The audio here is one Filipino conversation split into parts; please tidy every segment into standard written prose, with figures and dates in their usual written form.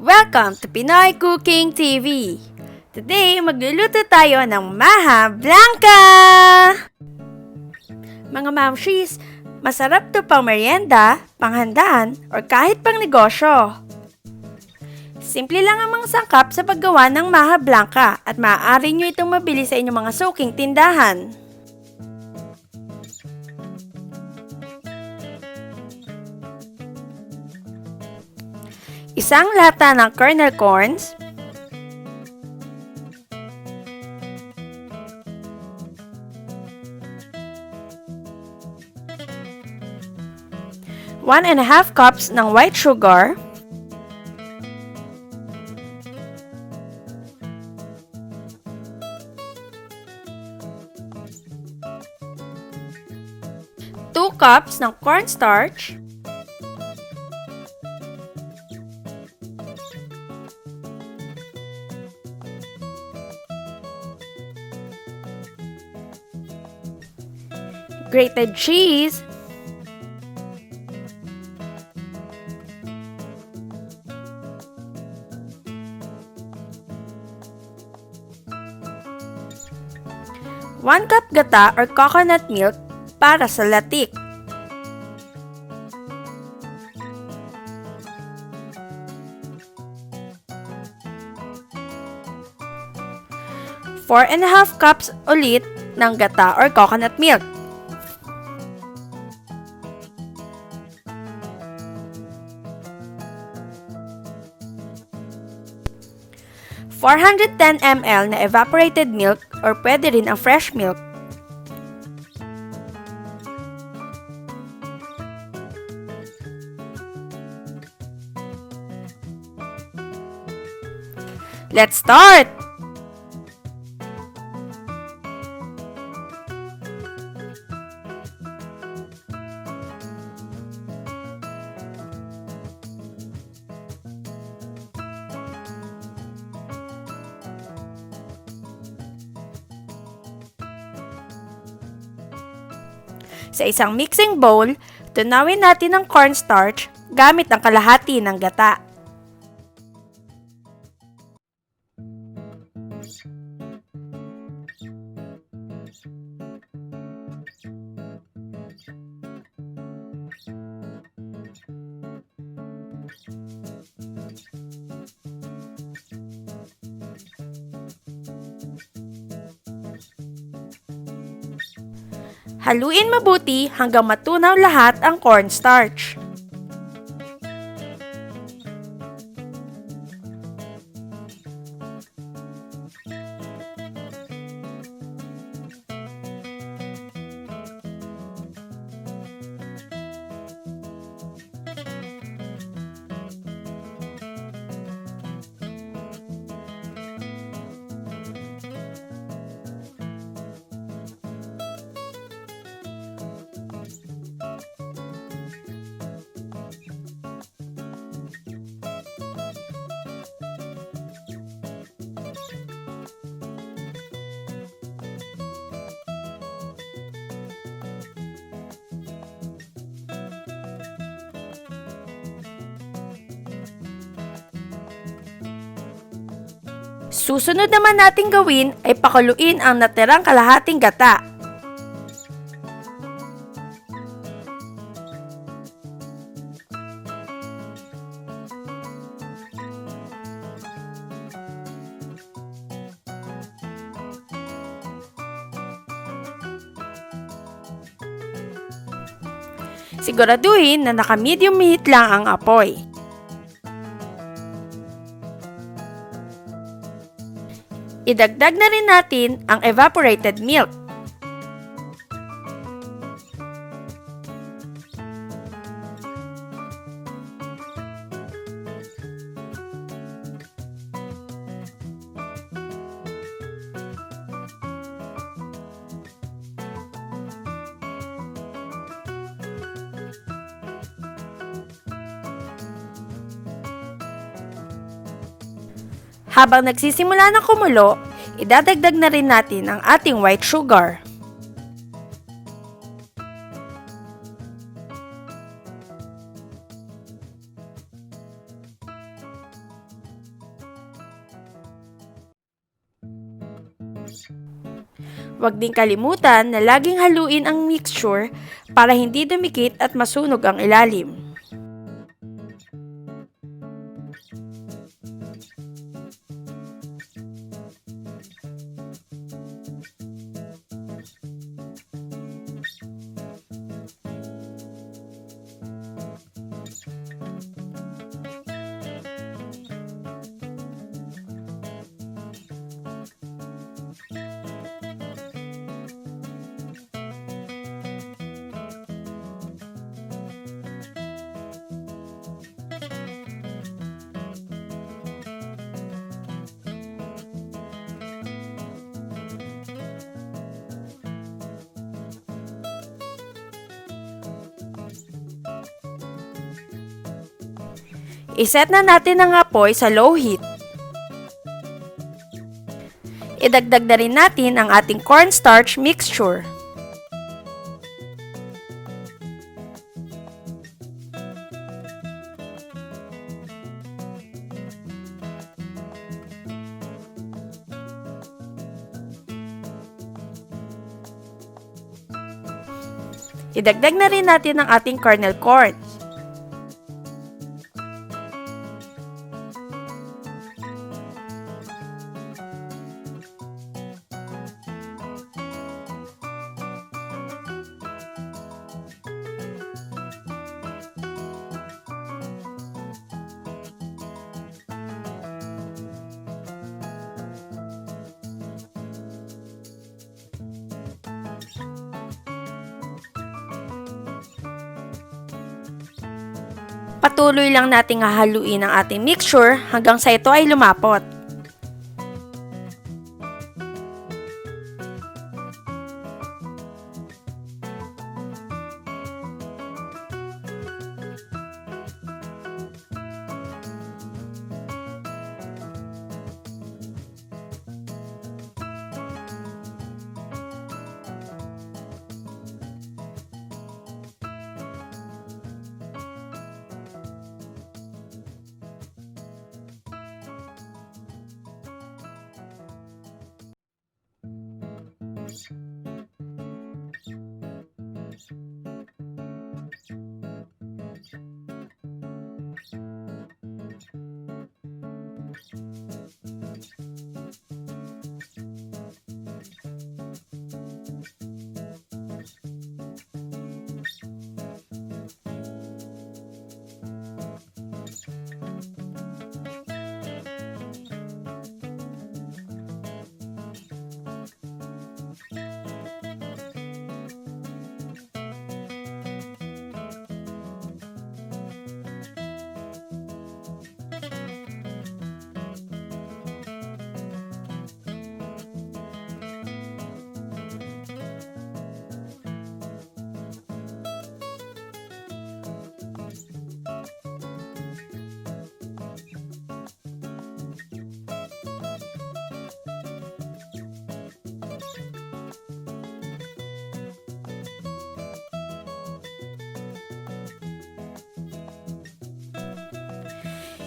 Welcome to Pinoy Cooking TV! Today, magluluto tayo ng Maja Blanca! Mga mamshis, masarap to pang merienda, panghandaan, or kahit pang negosyo. Simple lang ang mga sangkap sa paggawa ng Maja Blanca at maaari nyo itong mabili sa inyong mga suking tindahan. Isang lata ng kernel corns, one and a half cups ng white sugar, two cups ng cornstarch, grated cheese, one cup gata or coconut milk para sa latik, four and a half cups ulit ng gata or coconut milk, 410 ml na evaporated milk or pwede rin ang fresh milk. Let's start! Sa isang mixing bowl, tunawin natin ang cornstarch gamit ang kalahati ng gata. Haluin mabuti hanggang matunaw lahat ang cornstarch. Susunod naman nating gawin ay pakuluin ang natirang kalahating gata. Siguraduhin na naka-medium heat lang ang apoy. Idagdag na rin natin ang evaporated milk. Habang nagsisimula ng kumulo, idadagdag na rin natin ang ating white sugar. Huwag din kalimutan na laging haluin ang mixture para hindi dumikit at masunog ang ilalim. Iset na natin ang apoy sa low heat. Idagdag na rin natin ang ating cornstarch mixture. Idagdag na rin natin ang ating kernel corn. Patuloy lang nating hahaluin ang ating mixture hanggang sa ito ay lumapot.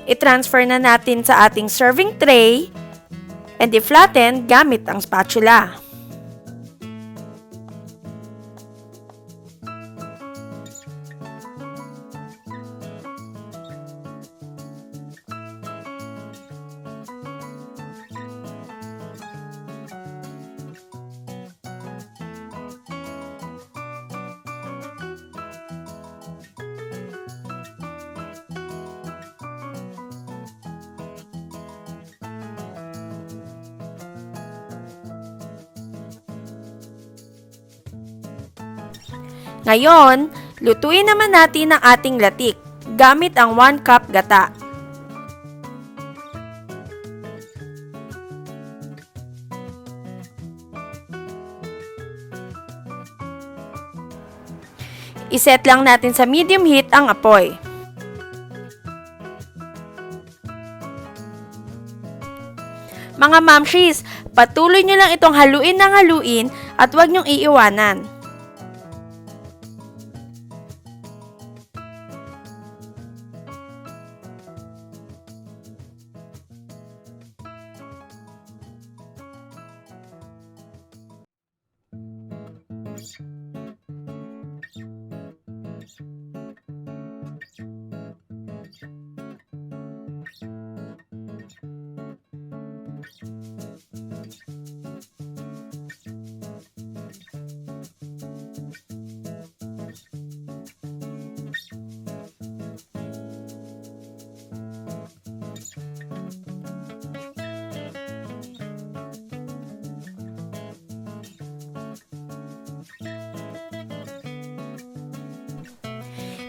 I-transfer na natin sa ating serving tray and i-flatten gamit ang spatula. Ngayon, lutuin naman natin ang ating latik gamit ang 1 cup gata. Iset lang natin sa medium heat ang apoy. Mga mamshis, patuloy nyo lang itong haluin ng haluin at huwag nyong iiwanan.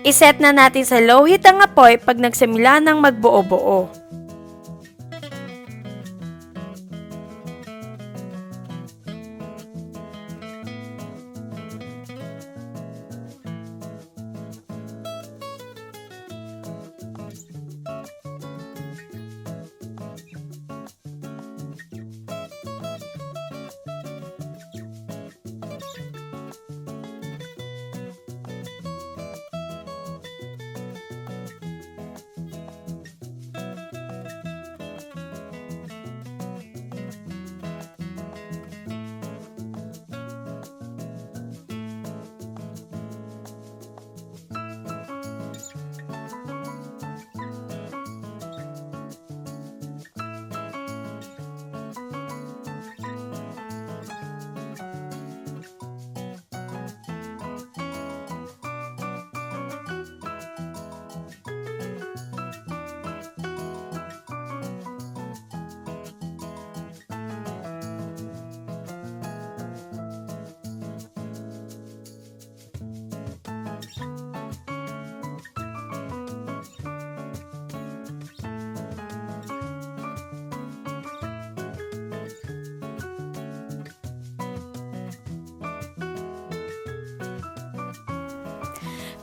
Iset na natin sa low heat ang apoy pag nagsimula ng magbuo-buo.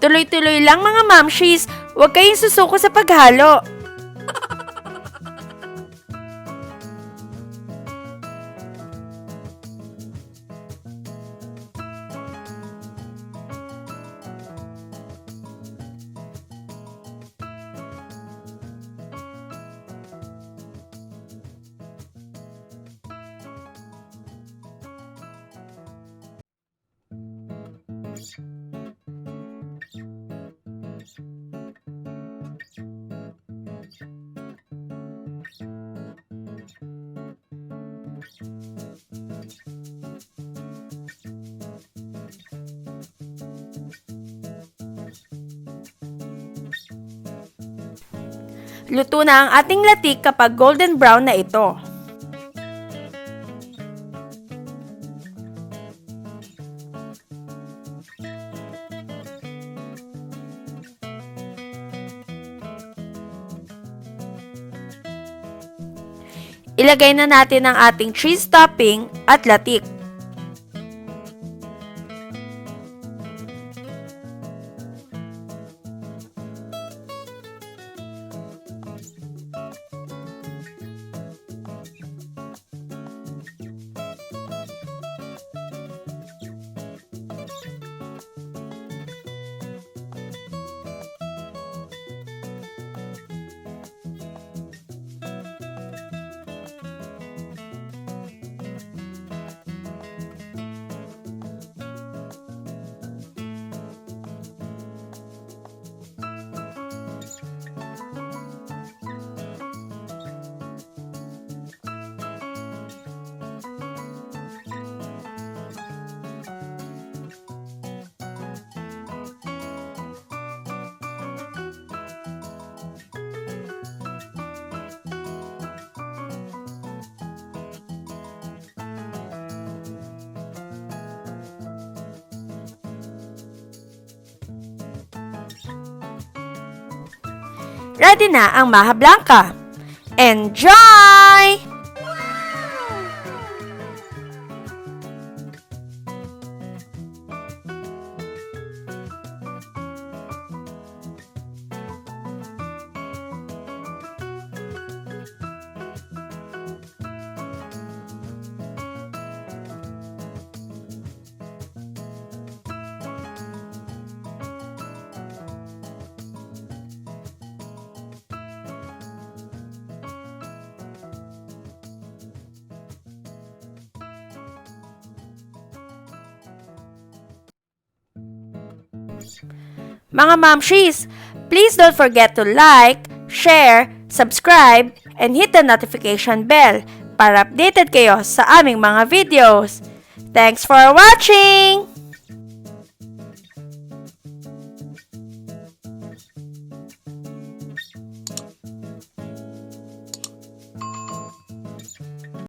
Tuloy-tuloy lang mga mamshis, huwag kayong susuko sa paghalo. Luto na ang ating latik kapag golden brown na ito. Ilagay na natin ang ating cheese topping at latik. Ready na ang Maja Blanca. Enjoy! Mga mamshis, please don't forget to like, share, subscribe, and hit the notification bell para updated kayo sa aming mga videos. Thanks for watching!